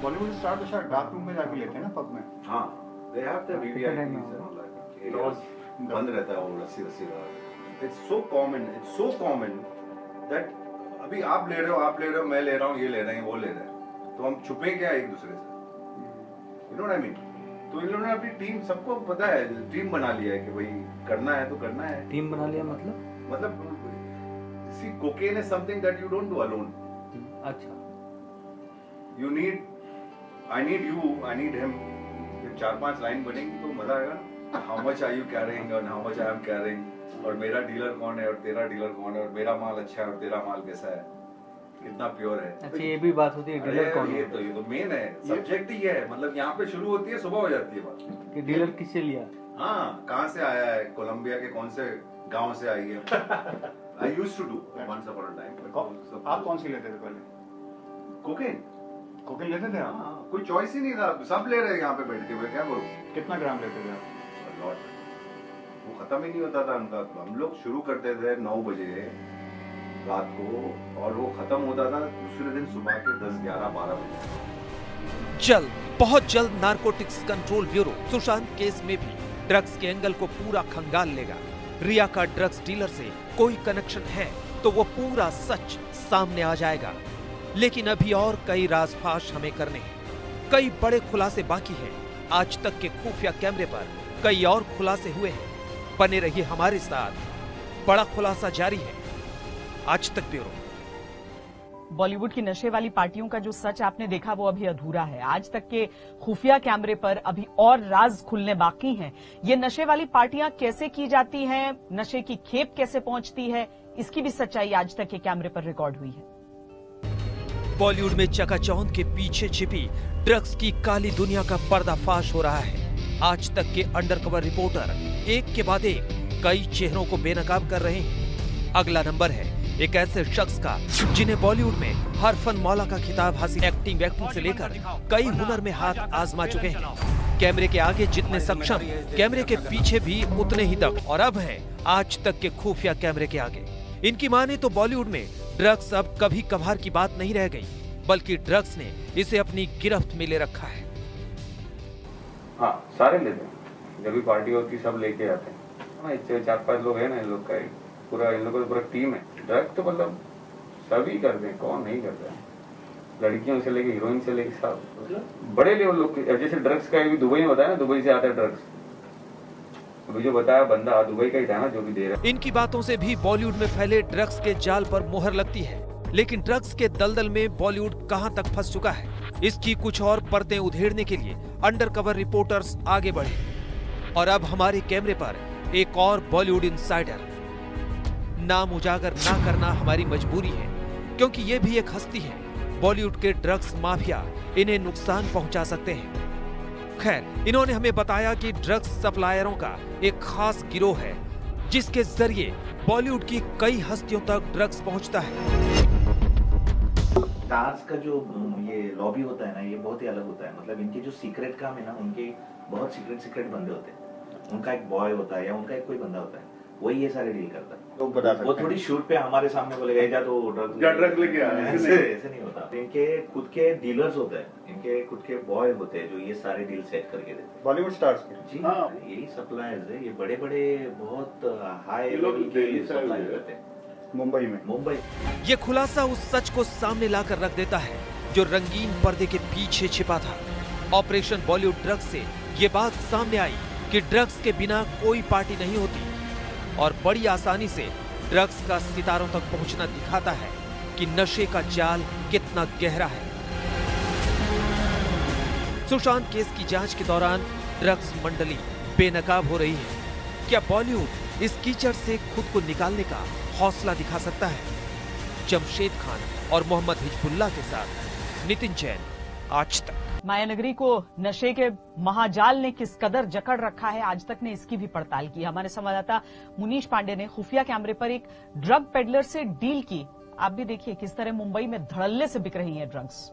बॉलीवुड स्टार तो शायद डार्क रूम में जाके लेते हैं ना, पब में। हाँ, they have the VVIPs and all that, बंद रहता है वो रस्सी लगा। इट्स सो कॉमन दैट अभी आप ले रहे हो, मैं ले रहा हूँ, ये ले रहे हैं, वो ले रहे हैं, तो हम छुपे क्या एक दूसरे से, you know what I mean. तो इन लोगों ने अपनी टीम, सबको पता है, टीम बना लिया है कि भाई करना है तो करना है। टीम बना लिया मतलब see cocaine is something that you don't do alone. अच्छा, you need, I need you, I need him. 4-5 line बनेगी तो मजा आएगा ना। How much are you carrying और how much I am carrying, और मेरा डीलर कौन है और तेरा डीलर कौन है, और मेरा माल अच्छा है और तेरा माल कैसा है, कितना प्योर है। अच्छा, ये भी बात होती है डीलर कौन है? ये तो मेन है, सब्जेक्ट ही है, मतलब यहाँ पे शुरू होती है, सुबह हो जाती है बात कि डीलर किससे लिया। हाँ, कहाँ से आया है, कोलंबिया के कौन से गांव से आई है। I used to do once upon a time. आप कौन सी लेते थे पहले? कोकेन लेते थे? हाँ, कोई चॉइस ही नहीं था, सब ले रहे हैं यहाँ पे बैठ के, मैं क्या बोलूं। कितना ग्राम लेते थे आप? लॉट, वो खत्म ही नहीं होता था उनका। हम लोग शुरू करते थे 9 बजे रात को, और वो खत्म होता था दूसरे दिन सुबह के 10, 11, 12 बजे। जल्द, बहुत जल्द narcotics control bureau Sushant case में भी ड्रग्स के एंगल को पूरा खंगाल लेगा। रिया का ड्रग्स डीलर से कोई कनेक्शन है तो वो पूरा सच सामने आ जाएगा। लेकिन अभी और कई राजफाश हमें करने हैं, कई बड़े खुलासे बाकी हैं। आज तक के खुफिया कैमरे पर कई और खुलासे हुए हैं। बने रहिए हमारे साथ, बड़ा खुलासा जारी है। आज तक ब्यूरो। बॉलीवुड की नशे वाली पार्टियों का जो सच आपने देखा वो अभी अधूरा है। आज तक के खुफिया कैमरे पर अभी और राज खुलने बाकी हैं। ये नशे वाली पार्टियां कैसे की जाती हैं, नशे की खेप कैसे पहुंचती है, इसकी भी सच्चाई आज तक के कैमरे पर रिकॉर्ड हुई है। बॉलीवुड में चकाचौंध के पीछे छिपी ड्रग्स की काली दुनिया का पर्दाफाश हो रहा है। आज तक के अंडरकवर रिपोर्टर एक के बाद एक कई चेहरों को बेनकाब कर रहे हैं। अगला नंबर है एक ऐसे शख्स का जिन्हें बॉलीवुड में हर फन मौला का खिताब हासिल, एक्टिंग से लेकर कई हुनर में हाथ आजमा चुके हैं। कैमरे के आगे जितने सक्षम, कैमरे के पीछे भी उतने ही दम, और अब है आज तक के खुफिया कैमरे के आगे। इनकी माने तो बॉलीवुड में ड्रग्स अब कभी कभार की बात नहीं रह गई, बल्कि ड्रग्स ने इसे अपनी गिरफ्त में ले रखा है। हाँ, सारे लेते हैं, जब भी पार्टी होती सब लेके आते हैं। 4-5 लोग हैं ना, इन लोग का पूरा, इन लोगों का पूरा टीम है। ड्रग तो मतलब सभी करते हैं, कौन नहीं करता है, लड़कियों से लेके हीरोइन से लेके सब बड़े लेवल लोग। जैसे ड्रग्स का भी दुबई में बताया ना, दुबई से आता है ड्रग्स, अभी जो बताया बंदा दुबई का ही था ना जो भी दे रहा है। इनकी बातों से भी बॉलीवुड में फैले ड्रग्स के जाल पर मुहर लगती है। लेकिन ड्रग्स के दलदल में बॉलीवुड कहां तक फंस चुका है, इसकी कुछ और परतें उधेड़ने के लिए अंडरकवर रिपोर्टर्स आगे बढ़े। और अब हमारे कैमरे पर एक और बॉलीवुड इनसाइडर। नाम उजागर ना करना हमारी मजबूरी है, क्योंकि ये भी एक हस्ती है। बॉलीवुड के ड्रग्स माफिया इन्हें नुकसान पहुंचा सकते हैं। खैर, इन्होंने हमें बताया कि ड्रग्स सप्लायरों का एक खास गिरोह है, जिसके जरिए बॉलीवुड की कई हस्तियों तक ड्रग्स पहुंचता है। स्टार्स का जो ये लॉबी होता है ना, ये बहुत ही अलग होता है। मतलब इनके जो सीक्रेट काम है ना, उनके बहुत सीक्रेट बंदे होते हैं। उनका एक बॉय होता है या उनका एक कोई बंदा होता है, वही ये सारे डील करता है। लोग बता सकते वो हैं। थोड़ी शूट पे हमारे सामने बोलेगा जा तो ड्रग लेके आया ऐसे नहीं होता। इनके खुद के डीलर्स होते हैं, इनके खुद के बॉय होते हैं जो ये सारे डील सेट करके देते हैं। बॉलीवुड स्टार्स के जी यही सप्लायर्स है, ये बड़े बड़े बहुत हाई लेवल के सप्लाई करते हैं मुंबई। ये खुलासा उस सच को सामने लाकर रख देता है जो रंगीन पर्दे के पीछे छिपा था। ऑपरेशन बॉलीवुड ड्रग्स से ये बात सामने आई कि ड्रग्स के बिना कोई पार्टी नहीं होती और बड़ी आसानी से ड्रग्स का सितारों तक पहुंचना दिखाता है कि नशे का जाल कितना गहरा है। सुशांत केस की जांच के दौरान ड्रग्स मंडली बेनकाब हो रही है। क्या बॉलीवुड इस कीचड़ से खुद को निकालने का हौसला दिखा सकता है? जमशेद खान और मोहम्मद हिजबुल्लाह के साथ नितिन जैन, आज तक। मायानगरी को नशे के महाजाल ने किस कदर जकड़ रखा है, आज तक ने इसकी भी पड़ताल की। हमारे संवाददाता मुनीश पांडे ने खुफिया कैमरे पर एक ड्रग पेडलर से डील की। आप भी देखिए किस तरह मुंबई में धड़ल्ले से बिक रही है ड्रग्स।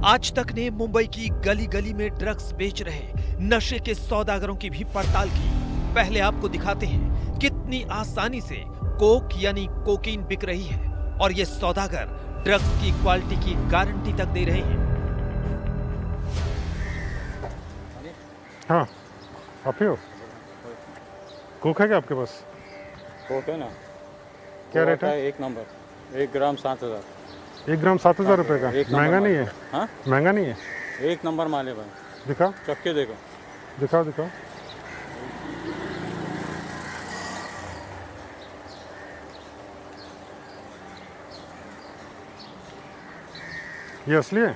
आज तक ने मुंबई की गली गली में ड्रग्स बेच रहे नशे के सौदागरों की भी पड़ताल की। पहले आपको दिखाते हैं कितनी आसानी से कोक यानी कोकीन बिक रही है और ये सौदागर ड्रग्स की क्वालिटी की गारंटी तक दे रहे हैं। हाँ, आप ही हो? कोक है क्या आपके पास? कोक है ना। क्या रेट है? 1 नंबर 1 ग्राम 7,000। 1 ग्राम 7,000 रुपए का? महंगा नहीं है? हाँ, महंगा नहीं है। 1 नंबर माल है भाई। दिखाओ, चख के देखो। दिखाओ दिखाओ। ये असली है?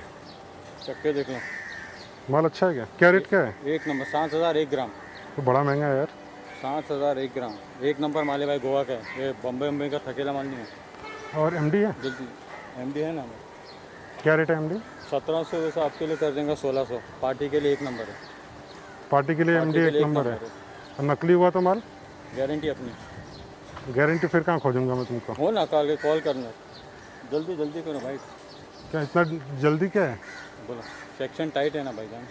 चख के देख लो। माल अच्छा है क्या? क्या रेट क्या है? 1 नंबर 7,000 1 ग्राम। तो बड़ा महंगा है यार। 7,000 1 ग्राम। 1 नंबर माल है भाई, गोवा का है। ये बम्बे का थकेला माल नहीं है। और एमडी है? जल्दी एमडी है ना। क्या रेट है एमडी? 1700 वैसे आपके लिए कर देंगे 1600। पार्टी के लिए 1 नंबर है। पार्टी के लिए एमडी 1 नंबर है। और नकली हुआ तो माल? गारंटी अपनी। गारंटी फिर कहाँ खोजूंगा मैं तुमको? हो ना, कॉल करना। जल्दी जल्दी करो भाई। क्या इतना जल्दी क्या है? बोलो, सेक्शन टाइट है ना भाईजान।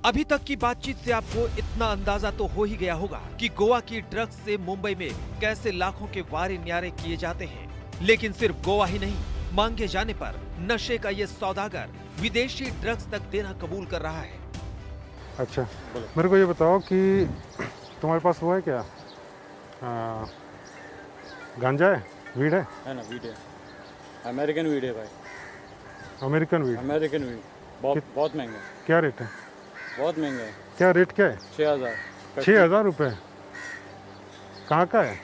अभी तक की बातचीत से आपको इतना अंदाजा तो हो ही गया होगा कि गोवा की ड्रग्स से मुंबई में कैसे लाखों के वारे न्यारे किए जाते हैं। लेकिन सिर्फ गोवा ही नहीं, मांगे जाने पर नशे का ये सौदागर विदेशी ड्रग्स तक देना कबूल कर रहा है। अच्छा, मेरे को ये बताओ कि तुम्हारे पास वो है क्या, गांजा है, वीड है ना? वीड है, अमेरिकन वीड है भाई। American weed? अमेरिकन वीड बहुत महंगा है। क्या रेट है? बहुत महंगा है। क्या रेट क्या है? 6,000। 6,000 रुपये? कहाँ का है?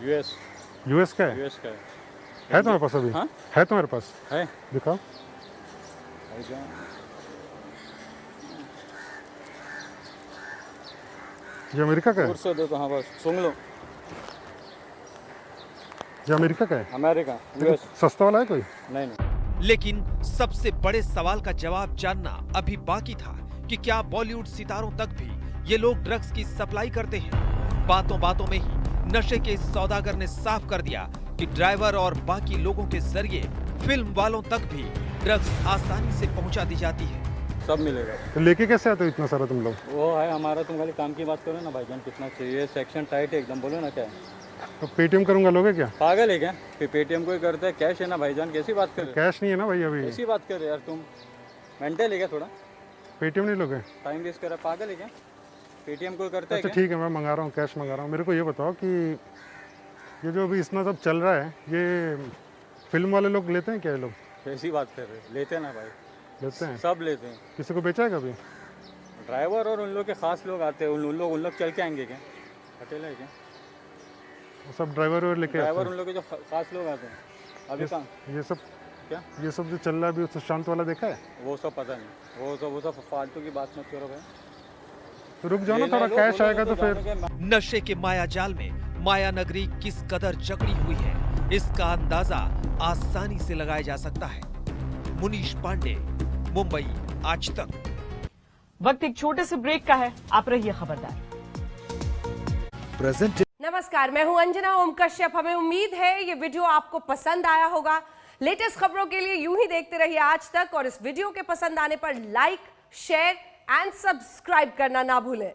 यूएस का है? यूएस का है तुम्हारे पास अभी? हाँ? है तुम्हारे पास? है। दिखाओ। ये अमेरिका का है? देखो, हाँ बस सुन लो। ये अमेरिका का है? America, US. सस्ता वाला है कोई? नहीं। लेकिन सबसे बड़े सवाल का जवाब जानना अभी बाकी था कि क्या बॉलीवुड सितारों तक भी ये लोग ड्रग्स की सप्लाई करते हैं। बातों बातों में ही नशे के इस सौदागर ने साफ कर दिया कि ड्राइवर और बाकी लोगों के जरिए फिल्म वालों तक भी ड्रग्स आसानी से पहुंचा दी जाती है। सब मिलेगा। तो लेके कैसे आते हो इतना सारा तुम लोग? वो है हमारा, तुम खाली काम की बात करो ना भाईजान, कितना चाहिए। सेक्शन टाइट है एकदम। बोलो ना क्या है? तो पेटीएम करूंगा, लोगे क्या? पागल है क्या? फिर पेटीएम कोई करता है? कैश है ना भाईजान, कैसी बात कर रहे? कैश नहीं है ना भाई अभी। कैसी बात कर रहे यार तुम? मेंटल है क्या थोड़ा? पेटीएम नहीं लोगे? टाइम वेस्ट कर रहा, पागल है क्या? पेटीएम कोई करता है? अच्छा ठीक है, मैं मंगा रहा हूँ, कैश मंगा रहा हूँ। मेरे को ये बताओ कि ये जो अभी इतना सब चल रहा है, ये फिल्म वाले लोग लेते हैं क्या? ये लोग कैसी बात कर रहे? लेते हैं ना भाई, लेते हैं। सब लेते हैं। किसी को बेचा है कभी? ड्राइवर और उन लोग के खास लोग आते हैं। उन लोग चल के आएंगे क्या? अकेला है क्या? सब ड्राइवर और लेके ड्राइवर उन लोग के जो खास लोग आते हैं। अभी कहाँ ये सब क्या? ये सब जो चल रहा है अभी, सुशांत वाला देखा है? वो सब पता नहीं। वो सब फालतू की बात मत करो भाई। तो रुक जाओ ना, थोड़ा कैश आएगा तो फिर। नशे के माया जाल में माया नगरी किस कदर जकड़ी हुई है, इसका अंदाजा आसानी से लगाया जा सकता है। मुनीश पांडे, मुंबई, आज तक। वक्त एक छोटे से ब्रेक का है, आप रहिए खबरदार। नमस्कार, मैं हूं अंजना ओम कश्यप। हमें उम्मीद है ये वीडियो आपको पसंद आया होगा। लेटेस्ट खबरों के लिए यूं ही देखते रहिए आज तक, और इस वीडियो के पसंद आने पर लाइक, शेयर एंड सब्सक्राइब करना ना भूलें।